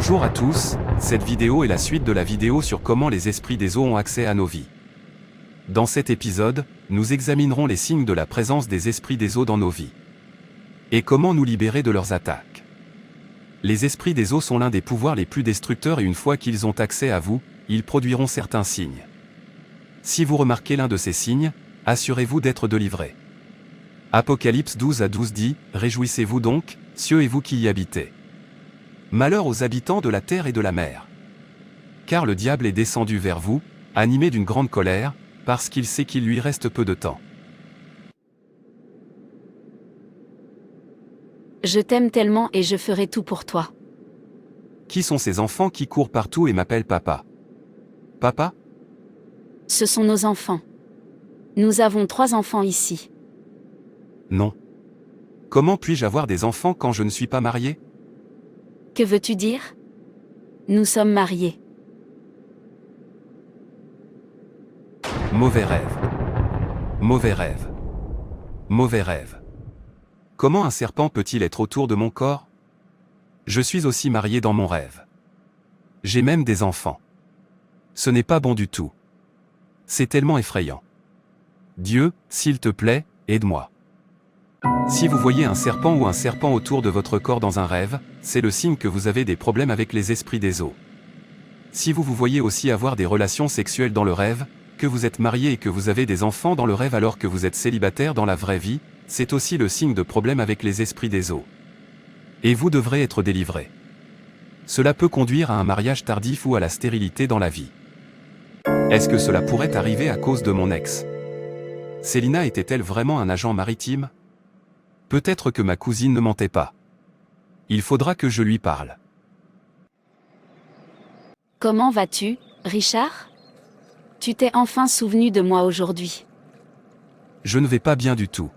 Bonjour à tous, cette vidéo est la suite de la vidéo sur comment les esprits des eaux ont accès à nos vies. Dans cet épisode, nous examinerons les signes de la présence des esprits des eaux dans nos vies. Et comment nous libérer de leurs attaques. Les esprits des eaux sont l'un des pouvoirs les plus destructeurs et une fois qu'ils ont accès à vous, ils produiront certains signes. Si vous remarquez l'un de ces signes, assurez-vous d'être délivré. Apocalypse 12:12 dit, « Réjouissez-vous donc, cieux et vous qui y habitez. Malheur aux habitants de la terre et de la mer. Car le diable est descendu vers vous, animé d'une grande colère, parce qu'il sait qu'il lui reste peu de temps. » Je t'aime tellement et je ferai tout pour toi. Qui sont ces enfants qui courent partout et m'appellent papa? Papa? Ce sont nos enfants. Nous avons 3 enfants ici. Non. Comment puis-je avoir des enfants quand je ne suis pas marié? Que veux-tu dire? Nous sommes mariés. Mauvais rêve. Mauvais rêve. Mauvais rêve. Comment un serpent peut-il être autour de mon corps? Je suis aussi marié dans mon rêve. J'ai même des enfants. Ce n'est pas bon du tout. C'est tellement effrayant. Dieu, s'il te plaît, aide-moi. Si vous voyez un serpent ou un serpent autour de votre corps dans un rêve, c'est le signe que vous avez des problèmes avec les esprits des eaux. Si vous voyez aussi avoir des relations sexuelles dans le rêve, que vous êtes marié et que vous avez des enfants dans le rêve alors que vous êtes célibataire dans la vraie vie, c'est aussi le signe de problèmes avec les esprits des eaux. Et vous devrez être délivré. Cela peut conduire à un mariage tardif ou à la stérilité dans la vie. Est-ce que cela pourrait arriver à cause de mon ex? Célina était-elle vraiment un agent maritime? Peut-être que ma cousine ne mentait pas. Il faudra que je lui parle. Comment vas-tu, Richard? Tu t'es enfin souvenu de moi aujourd'hui. Je ne vais pas bien du tout.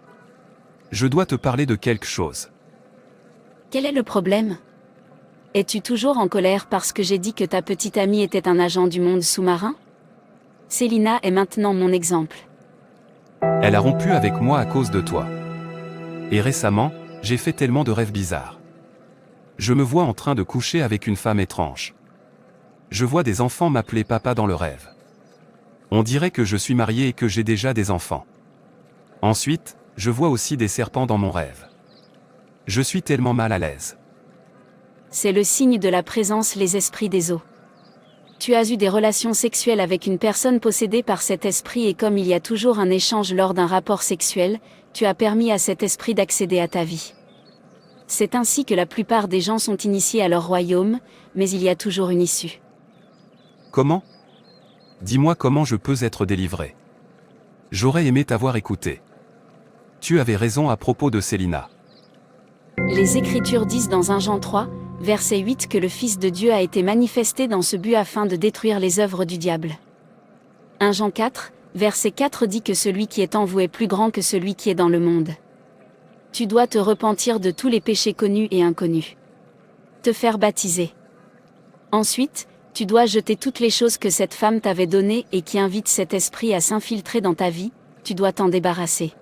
Je dois te parler de quelque chose. Quel est le problème? Es-tu toujours en colère parce que j'ai dit que ta petite amie était un agent du monde sous-marin? Célina est maintenant mon exemple. Elle a rompu avec moi à cause de toi. Et récemment, j'ai fait tellement de rêves bizarres. Je me vois en train de coucher avec une femme étrange. Je vois des enfants m'appeler papa dans le rêve. On dirait que je suis marié et que j'ai déjà des enfants. Ensuite, je vois aussi des serpents dans mon rêve. Je suis tellement mal à l'aise. C'est le signe de la présence les esprits des eaux. Tu as eu des relations sexuelles avec une personne possédée par cet esprit et comme il y a toujours un échange lors d'un rapport sexuel, tu as permis à cet esprit d'accéder à ta vie. C'est ainsi que la plupart des gens sont initiés à leur royaume, mais il y a toujours une issue. Comment? Dis-moi comment je peux être délivré. J'aurais aimé t'avoir écouté. Tu avais raison à propos de Célina. Les Écritures disent dans 1 Jean 3, verset 8 que le Fils de Dieu a été manifesté dans ce but afin de détruire les œuvres du diable. 1 Jean 4, verset 4 dit que celui qui est en vous est plus grand que celui qui est dans le monde. Tu dois te repentir de tous les péchés connus et inconnus. Te faire baptiser. Ensuite, tu dois jeter toutes les choses que cette femme t'avait données et qui invitent cet esprit à s'infiltrer dans ta vie, tu dois t'en débarrasser.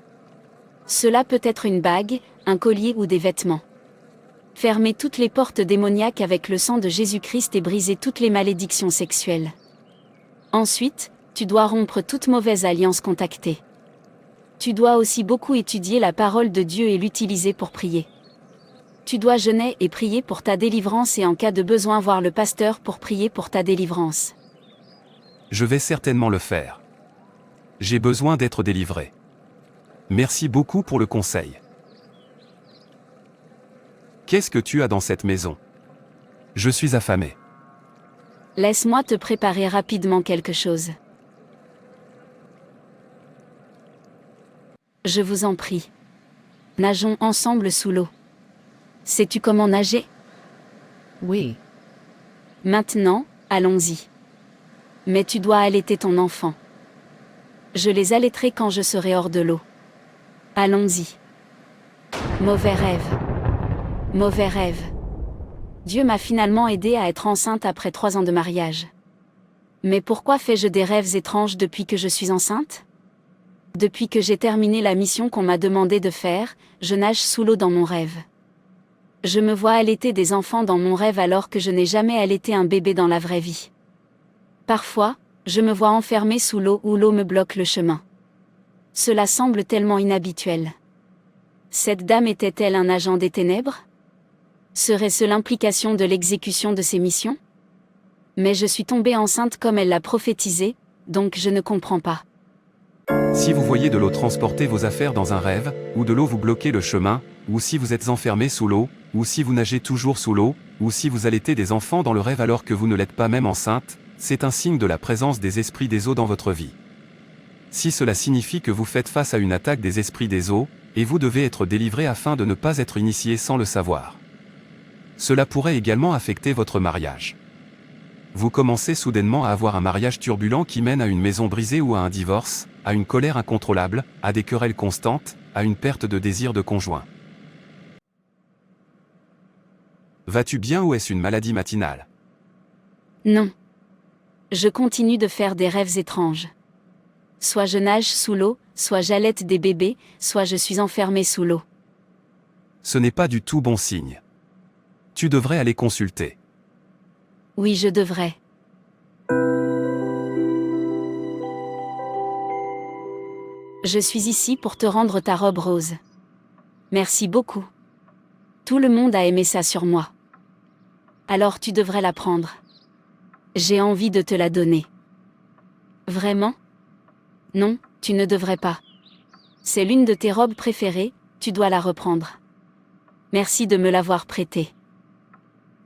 Cela peut être une bague, un collier ou des vêtements. Fermez toutes les portes démoniaques avec le sang de Jésus-Christ et brisez toutes les malédictions sexuelles. Ensuite, tu dois rompre toute mauvaise alliance contactée. Tu dois aussi beaucoup étudier la parole de Dieu et l'utiliser pour prier. Tu dois jeûner et prier pour ta délivrance et en cas de besoin voir le pasteur pour prier pour ta délivrance. Je vais certainement le faire. J'ai besoin d'être délivré. Merci beaucoup pour le conseil. Qu'est-ce que tu as dans cette maison? Je suis affamé. Laisse-moi te préparer rapidement quelque chose. Je vous en prie. Nageons ensemble sous l'eau. Sais-tu comment nager? Oui. Maintenant, allons-y. Mais tu dois allaiter ton enfant. Je les allaiterai quand je serai hors de l'eau. Allons-y. Mauvais rêve. Mauvais rêve. Dieu m'a finalement aidé à être enceinte après 3 ans de mariage. Mais pourquoi fais-je des rêves étranges depuis que je suis enceinte? Depuis que j'ai terminé la mission qu'on m'a demandé de faire, je nage sous l'eau dans mon rêve. Je me vois allaiter des enfants dans mon rêve alors que je n'ai jamais allaité un bébé dans la vraie vie. Parfois, je me vois enfermée sous l'eau où l'eau me bloque le chemin. Cela semble tellement inhabituel. Cette dame était-elle un agent des ténèbres? Serait-ce l'implication de l'exécution de ses missions? Mais je suis tombée enceinte comme elle l'a prophétisé, donc je ne comprends pas. Si vous voyez de l'eau transporter vos affaires dans un rêve, ou de l'eau vous bloquer le chemin, ou si vous êtes enfermé sous l'eau, ou si vous nagez toujours sous l'eau, ou si vous allaitez des enfants dans le rêve alors que vous ne l'êtes pas même enceinte, c'est un signe de la présence des esprits des eaux dans votre vie. Si cela signifie que vous faites face à une attaque des esprits des eaux, et vous devez être délivré afin de ne pas être initié sans le savoir. Cela pourrait également affecter votre mariage. Vous commencez soudainement à avoir un mariage turbulent qui mène à une maison brisée ou à un divorce, à une colère incontrôlable, à des querelles constantes, à une perte de désir de conjoint. Vas-tu bien ou est-ce une maladie matinale? Non. Je continue de faire des rêves étranges. Soit je nage sous l'eau, soit j'allaite des bébés, soit je suis enfermée sous l'eau. Ce n'est pas du tout bon signe. Tu devrais aller consulter. Oui, je devrais. Je suis ici pour te rendre ta robe rose. Merci beaucoup. Tout le monde a aimé ça sur moi. Alors tu devrais la prendre. J'ai envie de te la donner. Vraiment? Non, tu ne devrais pas. C'est l'une de tes robes préférées, tu dois la reprendre. Merci de me l'avoir prêtée.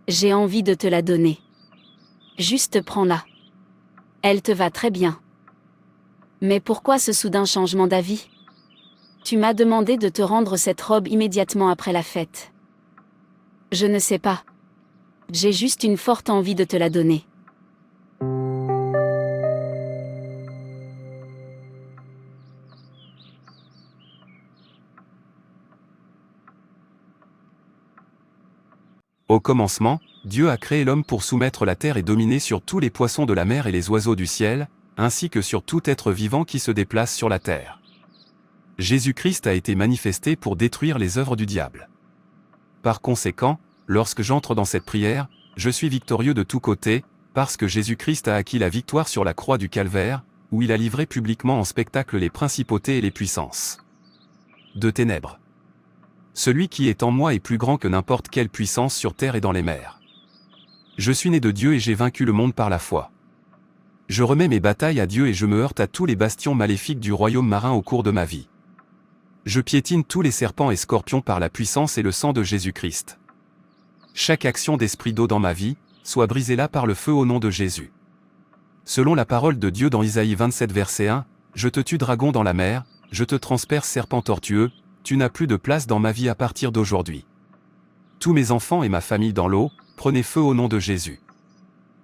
J'ai envie de te la donner. Juste prends-la. Elle te va très bien. Mais pourquoi ce soudain changement d'avis? Tu m'as demandé de te rendre cette robe immédiatement après la fête. Je ne sais pas. J'ai juste une forte envie de te la donner. Au commencement, Dieu a créé l'homme pour soumettre la terre et dominer sur tous les poissons de la mer et les oiseaux du ciel, ainsi que sur tout être vivant qui se déplace sur la terre. Jésus-Christ a été manifesté pour détruire les œuvres du diable. Par conséquent, lorsque j'entre dans cette prière, je suis victorieux de tous côtés, parce que Jésus-Christ a acquis la victoire sur la croix du Calvaire, où il a livré publiquement en spectacle les principautés et les puissances de ténèbres. Celui qui est en moi est plus grand que n'importe quelle puissance sur terre et dans les mers. Je suis né de Dieu et j'ai vaincu le monde par la foi. Je remets mes batailles à Dieu et je me heurte à tous les bastions maléfiques du royaume marin au cours de ma vie. Je piétine tous les serpents et scorpions par la puissance et le sang de Jésus-Christ. Chaque action d'esprit d'eau dans ma vie, soit brisée là par le feu au nom de Jésus. Selon la parole de Dieu dans Isaïe 27 verset 1, « Je te tue dragon dans la mer, je te transperce serpent tortueux, tu n'as plus de place dans ma vie à partir d'aujourd'hui. Tous mes enfants et ma famille dans l'eau, prenez feu au nom de Jésus.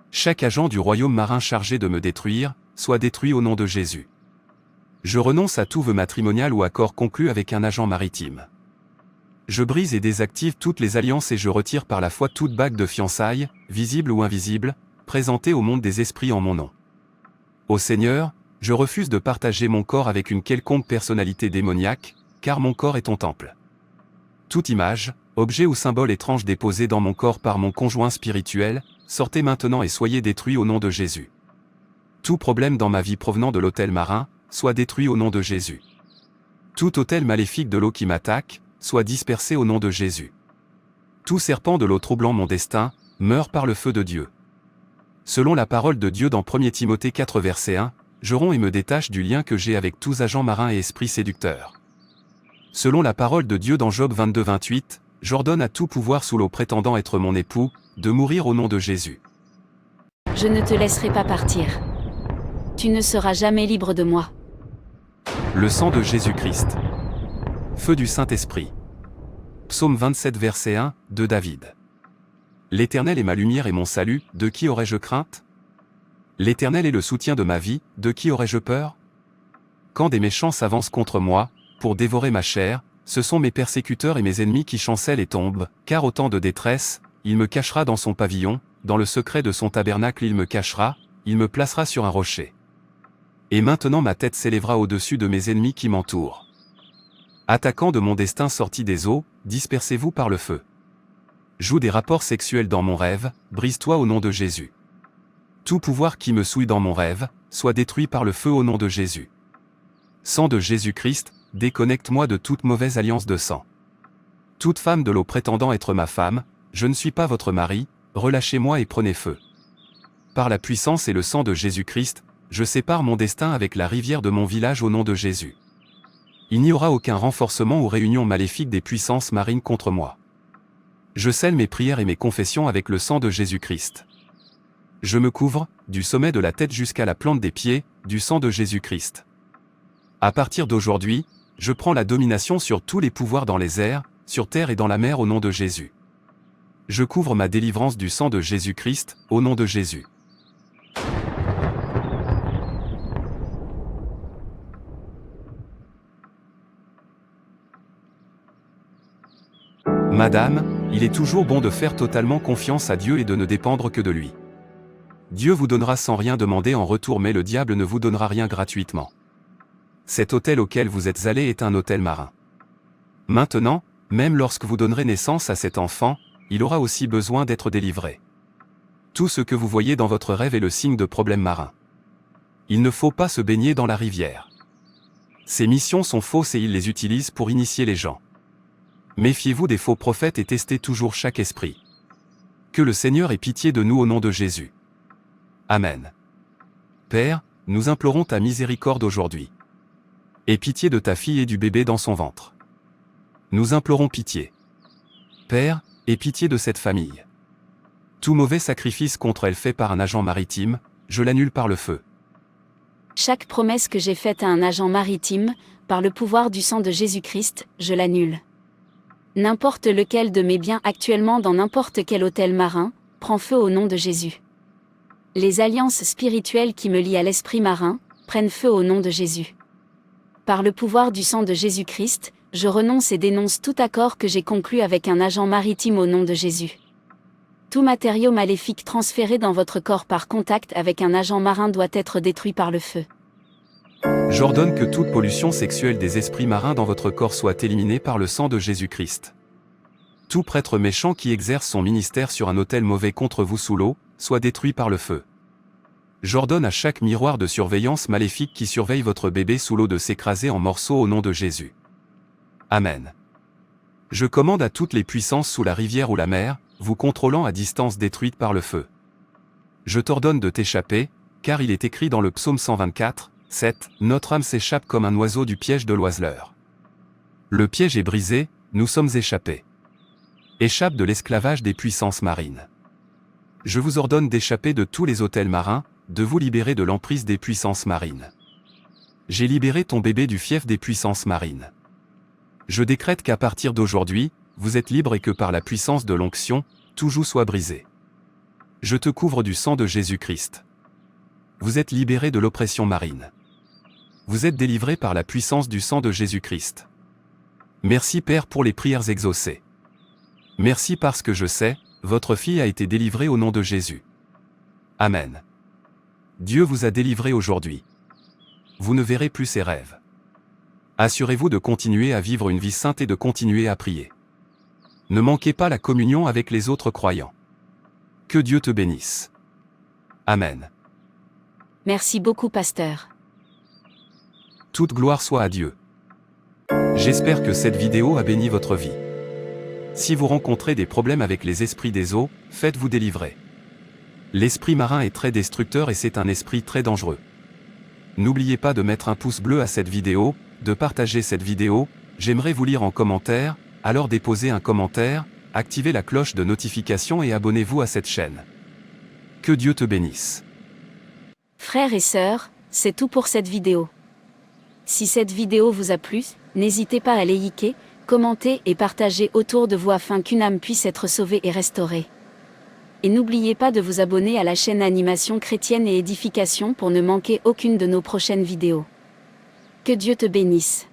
Chaque agent du royaume marin chargé de me détruire, soit détruit au nom de Jésus. Je renonce à tout vœu matrimonial ou accord conclu avec un agent maritime. Je brise et désactive toutes les alliances et je retire par la foi toute bague de fiançailles, visible ou invisible, présentée au monde des esprits en mon nom. Ô Seigneur, je refuse de partager mon corps avec une quelconque personnalité démoniaque, car mon corps est ton temple. Toute image, objet ou symbole étrange déposé dans mon corps par mon conjoint spirituel, sortez maintenant et soyez détruits au nom de Jésus. Tout problème dans ma vie provenant de l'autel marin, soit détruit au nom de Jésus. Tout autel maléfique de l'eau qui m'attaque, soit dispersé au nom de Jésus. Tout serpent de l'eau troublant mon destin, meurt par le feu de Dieu. Selon la parole de Dieu dans 1 Timothée 4 verset 1, je romps et me détache du lien que j'ai avec tous agents marins et esprits séducteurs. Selon la parole de Dieu dans Job 22 28, j'ordonne à tout pouvoir sous l'eau prétendant être mon époux, de mourir au nom de Jésus. Je ne te laisserai pas partir. Tu ne seras jamais libre de moi. Le sang de Jésus-Christ. Feu du Saint-Esprit. Psaume 27 verset 1, de David. L'Éternel est ma lumière et mon salut, de qui aurais-je crainte? L'Éternel est le soutien de ma vie, de qui aurais-je peur? Quand des méchants s'avancent contre moi, pour dévorer ma chair, ce sont mes persécuteurs et mes ennemis qui chancellent et tombent, car au temps de détresse, il me cachera dans son pavillon, dans le secret de son tabernacle il me cachera, il me placera sur un rocher. Et maintenant ma tête s'élèvera au-dessus de mes ennemis qui m'entourent. Attaquants de mon destin sortis des eaux, dispersez-vous par le feu. Joue des rapports sexuels dans mon rêve, brise-toi au nom de Jésus. Tout pouvoir qui me souille dans mon rêve, soit détruit par le feu au nom de Jésus. Sang de Jésus-Christ, déconnecte-moi de toute mauvaise alliance de sang. Toute femme de l'eau prétendant être ma femme, je ne suis pas votre mari, relâchez-moi et prenez feu. Par la puissance et le sang de Jésus-Christ, je sépare mon destin avec la rivière de mon village au nom de Jésus. Il n'y aura aucun renforcement ou réunion maléfique des puissances marines contre moi. Je scelle mes prières et mes confessions avec le sang de Jésus-Christ. Je me couvre, du sommet de la tête jusqu'à la plante des pieds, du sang de Jésus-Christ. À partir d'aujourd'hui, je prends la domination sur tous les pouvoirs dans les airs, sur terre et dans la mer au nom de Jésus. Je couvre ma délivrance du sang de Jésus-Christ, au nom de Jésus. Madame, il est toujours bon de faire totalement confiance à Dieu et de ne dépendre que de lui. Dieu vous donnera sans rien demander en retour, mais le diable ne vous donnera rien gratuitement. Cet hôtel auquel vous êtes allé est un hôtel marin. Maintenant, même lorsque vous donnerez naissance à cet enfant, il aura aussi besoin d'être délivré. Tout ce que vous voyez dans votre rêve est le signe de problèmes marins. Il ne faut pas se baigner dans la rivière. Ces missions sont fausses et ils les utilisent pour initier les gens. Méfiez-vous des faux prophètes et testez toujours chaque esprit. Que le Seigneur ait pitié de nous au nom de Jésus. Amen. Père, nous implorons ta miséricorde aujourd'hui. Aie pitié de ta fille et du bébé dans son ventre. Nous implorons pitié. Père, aie pitié de cette famille. Tout mauvais sacrifice contre elle fait par un agent maritime, je l'annule par le feu. Chaque promesse que j'ai faite à un agent maritime, par le pouvoir du sang de Jésus-Christ, je l'annule. N'importe lequel de mes biens actuellement dans n'importe quel hôtel marin, prend feu au nom de Jésus. Les alliances spirituelles qui me lient à l'esprit marin, prennent feu au nom de Jésus. Par le pouvoir du sang de Jésus-Christ, je renonce et dénonce tout accord que j'ai conclu avec un agent maritime au nom de Jésus. Tout matériau maléfique transféré dans votre corps par contact avec un agent marin doit être détruit par le feu. J'ordonne que toute pollution sexuelle des esprits marins dans votre corps soit éliminée par le sang de Jésus-Christ. Tout prêtre méchant qui exerce son ministère sur un autel mauvais contre vous sous l'eau, soit détruit par le feu. J'ordonne à chaque miroir de surveillance maléfique qui surveille votre bébé sous l'eau de s'écraser en morceaux au nom de Jésus. Amen. Je commande à toutes les puissances sous la rivière ou la mer, vous contrôlant à distance détruite par le feu. Je t'ordonne de t'échapper, car il est écrit dans le psaume 124, 7, notre âme s'échappe comme un oiseau du piège de l'oiseleur. Le piège est brisé, nous sommes échappés. Échappe de l'esclavage des puissances marines. Je vous ordonne d'échapper de tous les hôtels marins, de vous libérer de l'emprise des puissances marines. J'ai libéré ton bébé du fief des puissances marines. Je décrète qu'à partir d'aujourd'hui, vous êtes libre et que par la puissance de l'onction, tout joug soit brisé. Je te couvre du sang de Jésus-Christ. Vous êtes libéré de l'oppression marine. Vous êtes délivré par la puissance du sang de Jésus-Christ. Merci Père pour les prières exaucées. Merci parce que je sais, votre fille a été délivrée au nom de Jésus. Amen. Dieu vous a délivré aujourd'hui. Vous ne verrez plus ces rêves. Assurez-vous de continuer à vivre une vie sainte et de continuer à prier. Ne manquez pas la communion avec les autres croyants. Que Dieu te bénisse. Amen. Merci beaucoup, pasteur. Toute gloire soit à Dieu. J'espère que cette vidéo a béni votre vie. Si vous rencontrez des problèmes avec les esprits des eaux, faites-vous délivrer. L'esprit marin est très destructeur et c'est un esprit très dangereux. N'oubliez pas de mettre un pouce bleu à cette vidéo, de partager cette vidéo, j'aimerais vous lire en commentaire, alors déposez un commentaire, activez la cloche de notification et abonnez-vous à cette chaîne. Que Dieu te bénisse. Frères et sœurs, c'est tout pour cette vidéo. Si cette vidéo vous a plu, n'hésitez pas à liker, commenter et partager autour de vous afin qu'une âme puisse être sauvée et restaurée. Et n'oubliez pas de vous abonner à la chaîne Animation Chrétienne et Édification pour ne manquer aucune de nos prochaines vidéos. Que Dieu te bénisse.